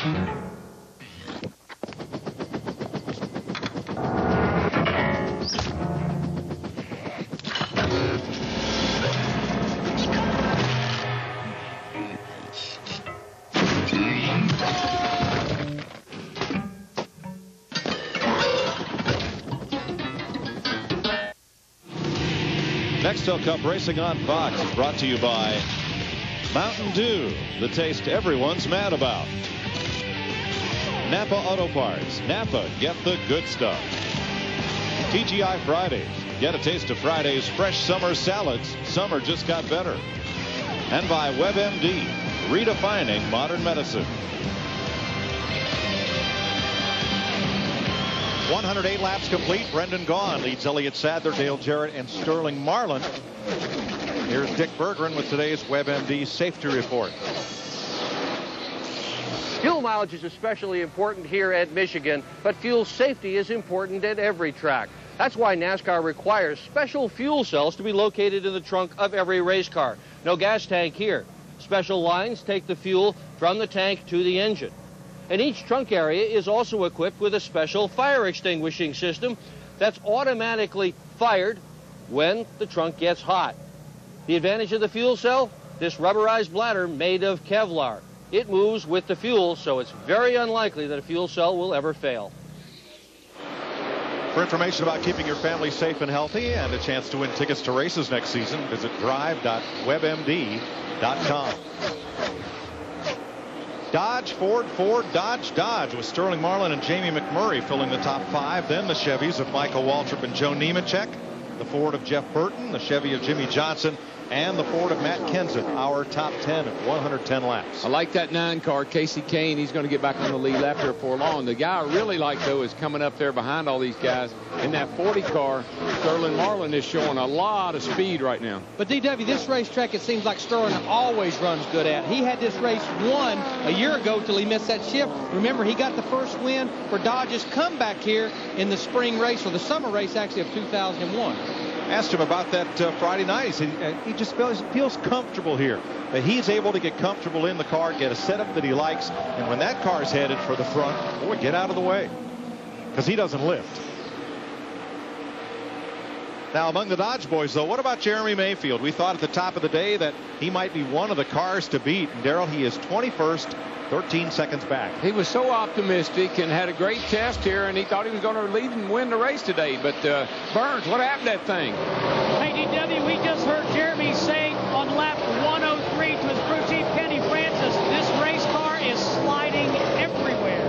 Nextel Cup Racing on Fox is brought to you by Mountain Dew, the taste everyone's mad about. Napa Auto Parts. Napa, get the good stuff. TGI Fridays. Get a taste of Friday's fresh summer salads. Summer just got better. And by WebMD, redefining modern medicine. 108 laps complete. Brendan Gaughan leads Elliott Sadler, Dale Jarrett, and Sterling Marlin. Here's Dick Berggren with today's WebMD safety report. Fuel mileage is especially important here at Michigan, but fuel safety is important at every track. That's why NASCAR requires special fuel cells to be located in the trunk of every race car. No gas tank here. Special lines take the fuel from the tank to the engine. And each trunk area is also equipped with a special fire extinguishing system that's automatically fired when the trunk gets hot. The advantage of the fuel cell? This rubberized bladder made of Kevlar. It moves with the fuel, so it's very unlikely that a fuel cell will ever fail. For information about keeping your family safe and healthy and a chance to win tickets to races next season, visit drive.webmd.com. Dodge, Ford, Ford, Dodge, Dodge, with Sterling Marlin and Jamie McMurray filling the top 5. Then the Chevys of Michael Waltrip and Joe Nemechek, the Ford of Jeff Burton, the Chevy of Jimmy Johnson, and the Ford of Matt Kenseth, our top 10 at 110 laps. I like that 9 car, Casey Kane. He's going to get back on the lead lap here for long. The guy I really like, though, is coming up there behind all these guys. In that 40 car, Sterling Marlin is showing a lot of speed right now. But, DW, this racetrack, it seems like Sterling always runs good at. He had this race won a year ago till he missed that shift. Remember, he got the first win for Dodge's comeback here in the spring race, or the summer race, actually, of 2001. Asked him about that Friday night. He said he just feels comfortable here, that he's able to get comfortable in the car, get a setup that he likes, and when that car's headed for the front, boy, get out of the way, because he doesn't lift. Now, among the Dodge boys, though, what about Jeremy Mayfield? We thought at the top of the day that he might be one of the cars to beat. And Darrell, he is 21st, 13 seconds back. He was so optimistic and had a great test here, and he thought he was going to lead and win the race today. But Burns, what happened to that thing? Hey, DW, we just heard Jeremy say on lap 103 to his crew chief, Kenny Francis, this race car is sliding everywhere.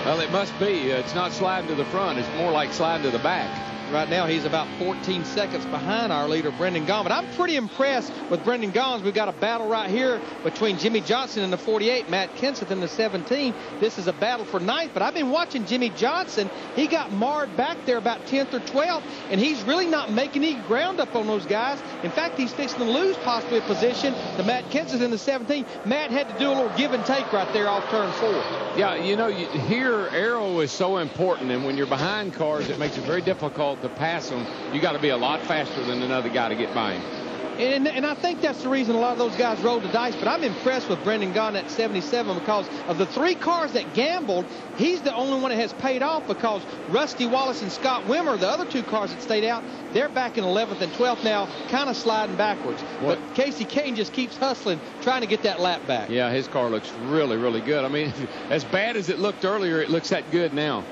Well, it must be. It's not sliding to the front. It's more like sliding to the back. Right now, he's about 14 seconds behind our leader, Brendan Gaughan. But I'm pretty impressed with Brendan Gaughan. We've got a battle right here between Jimmy Johnson in the 48, Matt Kenseth in the 17. This is a battle for ninth. But I've been watching Jimmy Johnson. He got marred back there about 10th or 12th, and he's really not making any ground up on those guys. In fact, he's fixing to lose possibly a position to Matt Kenseth in the 17. Matt had to do a little give and take right there off turn 4. Yeah, you know, here aero is so important, and when you're behind cars, it makes it very difficult to pass them. You got to be a lot faster than another guy to get by him. And I think that's the reason a lot of those guys rolled the dice. But I'm impressed with Brendan Gaughan at 77 because of the 3 cars that gambled, he's the only one that has paid off, because Rusty Wallace and Scott Wimmer, the other 2 cars that stayed out, they're back in 11th and 12th now, kind of sliding backwards. What? But Casey Kane just keeps hustling, trying to get that lap back. Yeah, his car looks really, really good. I mean, as bad as it looked earlier, it looks that good now.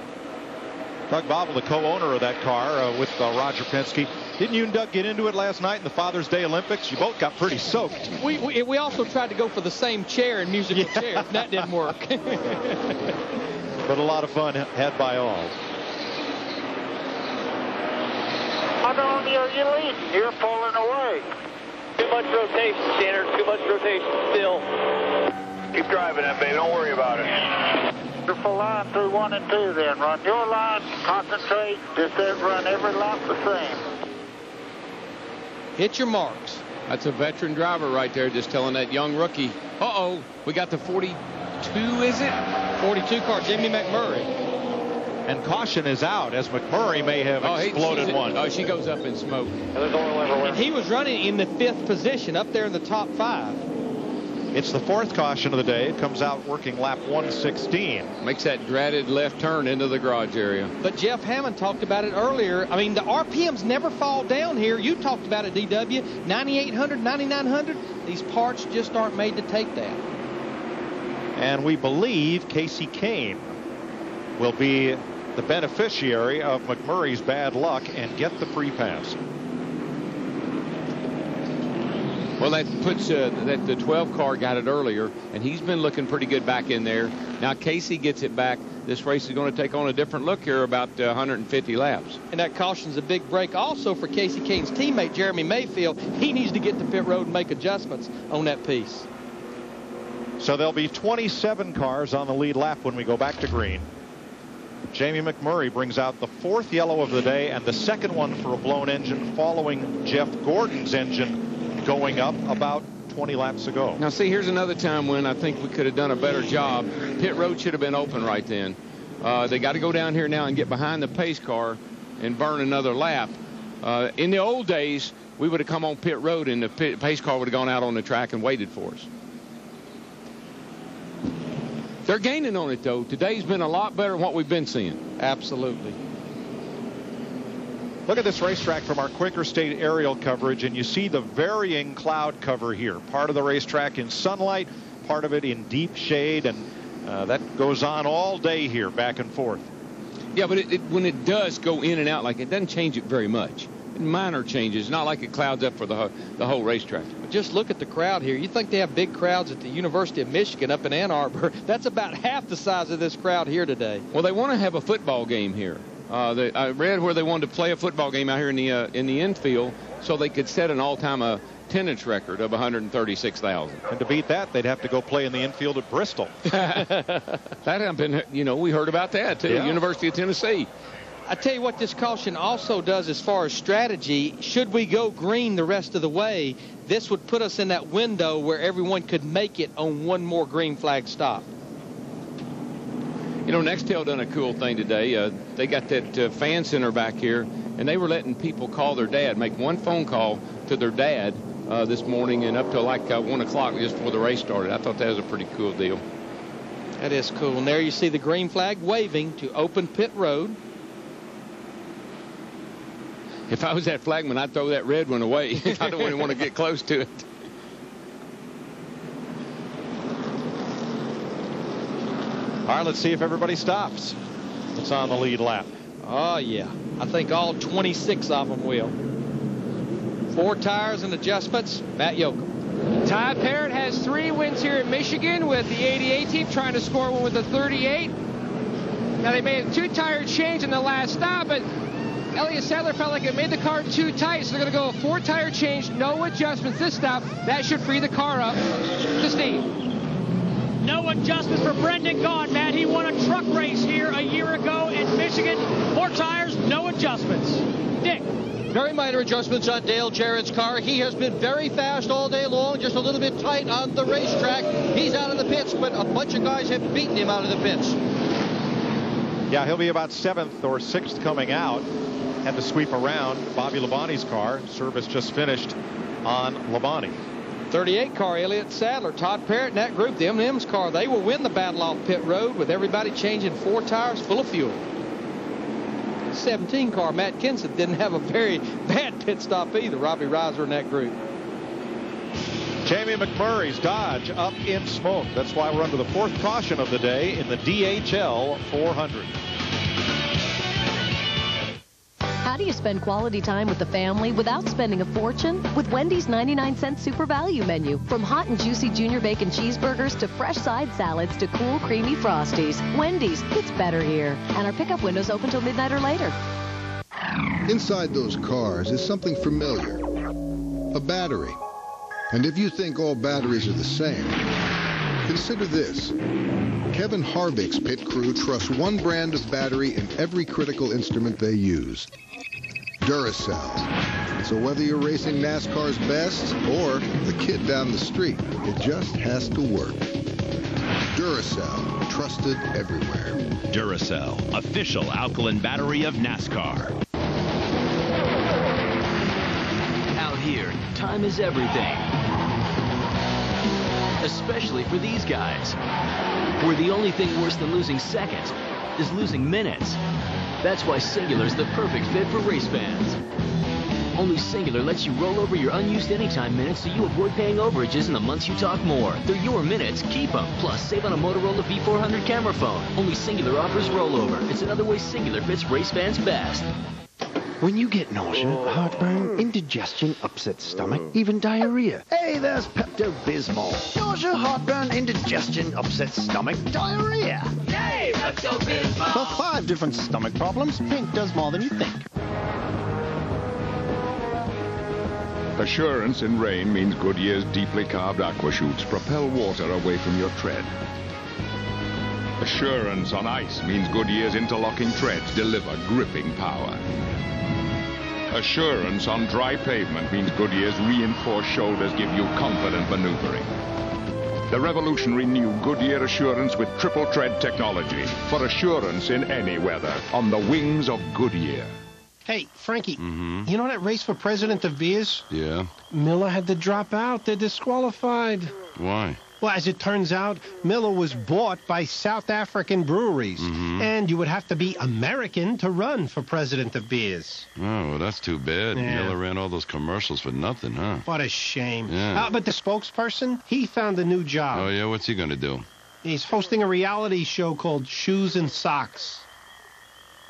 Doug Bobble, the co-owner of that car with Roger Penske. Didn't you and Doug get into it last night in the Father's Day Olympics? You both got pretty soaked. We also tried to go for the same chair in musical chairs. That didn't work. But a lot of fun had by all. Not only are you leading, you're pulling away. Too much rotation, Tanner. Too much rotation still. Keep driving that, baby. Don't worry about it. Wonderful line through 1 and 2 then. Run your line, concentrate, just run every lap the same. Hit your marks. That's a veteran driver right there, just telling that young rookie, uh-oh, we got the 42, is it? 42 car, Jimmy McMurray. And caution is out, as McMurray may have exploded one. Oh, she goes up in smoke. And he was running in the 5th position, up there in the top 5. It's the fourth caution of the day. It comes out working lap 116. Makes that dreaded left turn into the garage area. But Jeff Hammond talked about it earlier. I mean, the RPMs never fall down here. You talked about it, DW. 9,800, 9,900. These parts just aren't made to take that. And we believe Casey Kane will be the beneficiary of McMurray's bad luck and get the free pass. Well, that puts that the 12 car got it earlier, and he's been looking pretty good back in there. Now Casey gets it back. This race is going to take on a different look here, about 150 laps. And that caution's a big break also for Casey Kane's teammate, Jeremy Mayfield. He needs to get to pit road and make adjustments on that piece. So there'll be 27 cars on the lead lap when we go back to green. Jamie McMurray brings out the fourth yellow of the day and the second one for a blown engine, following Jeff Gordon's engine going up about 20 laps ago. Now see, here's another time when I think we could have done a better job. Pit road should have been open right then. They got to go down here now and get behind the pace car and burn another lap. In the old days, we would have come on pit road and the pace car would have gone out on the track and waited for us. They're gaining on it, though. Today's been a lot better than what we've been seeing. Absolutely. Look at this racetrack from our Quaker State aerial coverage, and you see the varying cloud cover here. Part of the racetrack in sunlight, part of it in deep shade, and that goes on all day here, back and forth. Yeah, but when it does go in and out, like it doesn't change it very much. Minor changes, not like it clouds up for the whole racetrack. But just look at the crowd here. You think they have big crowds at the University of Michigan up in Ann Arbor? That's about half the size of this crowd here today. Well, they want to have a football game here. I read where they wanted to play a football game out here in the infield so they could set an all-time attendance record of 136,000. And to beat that, they'd have to go play in the infield at Bristol. That happened, we heard about that too. Yeah. University of Tennessee. I tell you what this caution also does as far as strategy. Should we go green the rest of the way, this would put us in that window where everyone could make it on one more green flag stop. Nextel done a cool thing today. They got that fan center back here, and they were letting people call their dad, make one phone call to their dad this morning and up to like 1 o'clock just before the race started. I thought that was a pretty cool deal. That is cool. And there you see the green flag waving to open pit road. If I was that flagman, I'd throw that red one away. I don't really want to get close to it. All right, let's see if everybody stops. It's on the lead lap. Oh, yeah. I think all 26 of them will. 4 tires and adjustments. Matt Yoakum. Todd Parrott has 3 wins here in Michigan with the 88 team, trying to score one with the 38. Now, they made a 2-tire change in the last stop, but Elliott Sadler felt like it made the car too tight, so they're going to go a 4-tire change, no adjustments this stop. That should free the car up to Steve. No adjustments for Brendan Gaughan, Matt. He won a truck race here a year ago in Michigan. 4 tires, no adjustments. Dick. Very minor adjustments on Dale Jarrett's car. He has been very fast all day long, just a little bit tight on the racetrack. He's out of the pits, but a bunch of guys have beaten him out of the pits. Yeah, he'll be about 7th or 6th coming out. Had to sweep around Bobby Labonte's car. Service just finished on Labonte. 38 car, Elliott Sadler, Todd Parrott and that group, the M&M's car, they will win the battle off pit road with everybody changing 4 tires full of fuel. 17 car, Matt Kenseth, didn't have a very bad pit stop either. Robbie Reiser in that group. Jamie McMurray's Dodge up in smoke. That's why we're under the 4th caution of the day in the DHL 400. How do you spend quality time with the family without spending a fortune? With Wendy's 99-cent Super Value menu. From hot and juicy junior bacon cheeseburgers to fresh side salads to cool, creamy Frosties. Wendy's, it's better here. And our pickup windows open till midnight or later. Inside those cars is something familiar. A battery. And if you think all batteries are the same, consider this. Kevin Harvick's pit crew trusts one brand of battery in every critical instrument they use. Duracell. So whether you're racing NASCAR's best or the kid down the street, it just has to work. Duracell, trusted everywhere. Duracell, official alkaline battery of NASCAR. Out here, time is everything. especially for these guys. Where the only thing worse than losing seconds is losing minutes. That's why Singular is the perfect fit for race fans. Only Singular lets you roll over your unused anytime minutes so you avoid paying overages in the months you talk more. They're your minutes, keep them. Plus, save on a Motorola V400 camera phone. Only Singular offers rollover. It's another way Singular fits race fans best. When you get nausea, heartburn, indigestion, upset stomach, even diarrhea. Hey, there's Pepto-Bismol. Nausea, heartburn, indigestion, upset stomach, diarrhea. Yay, Pepto-Bismol! For 5 different stomach problems, Pink does more than you think. Assurance in rain means Goodyear's deeply carved aqua chutes propel water away from your tread. Assurance on ice means Goodyear's interlocking treads deliver gripping power. Assurance on dry pavement means Goodyear's reinforced shoulders give you confident maneuvering. The revolutionary new Goodyear Assurance with triple tread technology for assurance in any weather on the wings of Goodyear. Hey, Frankie, you know that race for president of Beers? Yeah. Miller had to drop out. They're disqualified. Why? Well, as it turns out, Miller was bought by South African breweries. And you would have to be American to run for president of Beers. Oh, well, that's too bad. Yeah. Miller ran all those commercials for nothing, huh? What a shame. Yeah. But the spokesperson, he found a new job. Oh, yeah? What's he going to do? He's hosting a reality show called Shoes and Socks.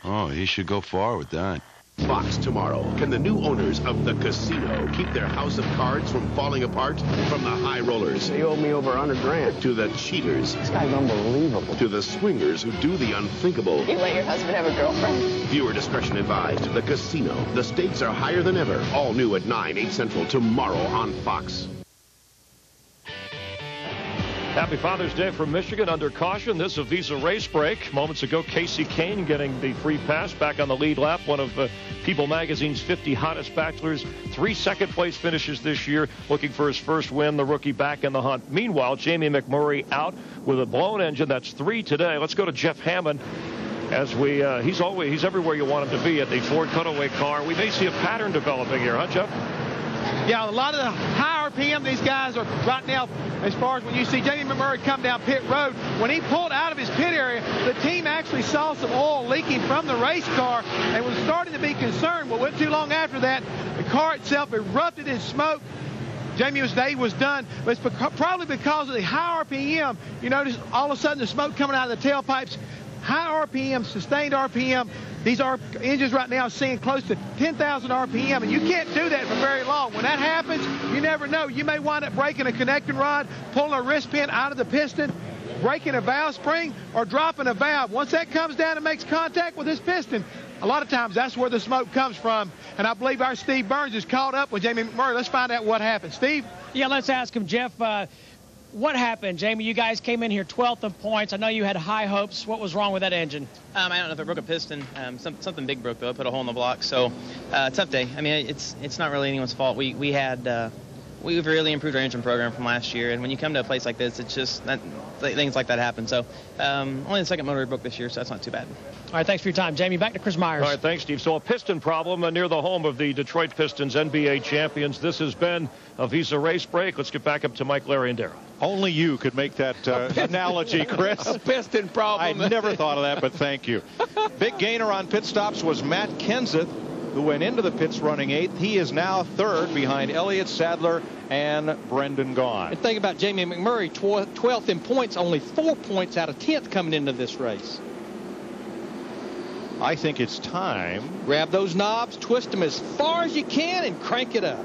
Oh, he should go far with that. Fox tomorrow. Can the new owners of the casino keep their house of cards from falling apart? From the high rollers. They owe me over $100,000. To the cheaters. This guy's unbelievable. To the swingers who do the unthinkable. You let your husband have a girlfriend? Viewer discretion advised. The casino. The stakes are higher than ever. All new at 9, 8 Central tomorrow on Fox. Happy Father's Day from Michigan under caution. This is a Visa race break. Moments ago, Casey Kane getting the free pass back on the lead lap. One of People Magazine's 50 hottest bachelors. 3 second-place finishes this year, looking for his first win. The rookie back in the hunt. Meanwhile, Jamie McMurray out with a blown engine. That's 3 today. Let's go to Jeff Hammond. As he's everywhere you want him to be at the Ford Cutaway car. We may see a pattern developing here, huh, Jeff? Yeah, a lot of the high RPM these guys are right now, as far as when you see Jamie McMurray come down pit road. When he pulled out of his pit area, the team actually saw some oil leaking from the race car and was starting to be concerned. Well, wasn't too long after that, the car itself erupted in smoke. Jamie's day was done, but it's probably because of the high RPM. You notice all of a sudden the smoke coming out of the tailpipes. High RPM, sustained RPM. These engines right now are seeing close to 10,000 RPM, and you can't do that for very long. When that happens, you never know. You may wind up breaking a connecting rod, pulling a wrist pin out of the piston, breaking a valve spring, or dropping a valve. Once that comes down and makes contact with this piston, a lot of times that's where the smoke comes from. And I believe our Steve Burns is caught up with Jamie McMurray. Let's find out what happened. Steve? Yeah, let's ask him, Jeff. What happened, Jamie? You guys came in here 12th in points. I know you had high hopes. What was wrong with that engine? I don't know if it broke a piston. Something big broke, though. It put a hole in the block. So, tough day. I mean, it's not really anyone's fault. We've really improved our engine program from last year. And when you come to a place like this, it's just things like that happen. So, only the second motor we broke this year, so that's not too bad. All right, thanks for your time, Jamie. Back to Chris Myers. All right, thanks, Steve. So a piston problem near the home of the Detroit Pistons, NBA champions. This has been a Visa race break. Let's get back up to Mike, Larry, and Darrell. Only you could make that analogy, Chris. A piston problem. I never thought of that, but thank you. Big gainer on pit stops was Matt Kenseth, who went into the pits running 8th. He is now 3rd behind Elliott Sadler and Brendan Gaughan. And think about Jamie McMurray, 12th in points, only 4 points out of 10th coming into this race. I think it's time. Grab those knobs, twist them as far as you can, and crank it up.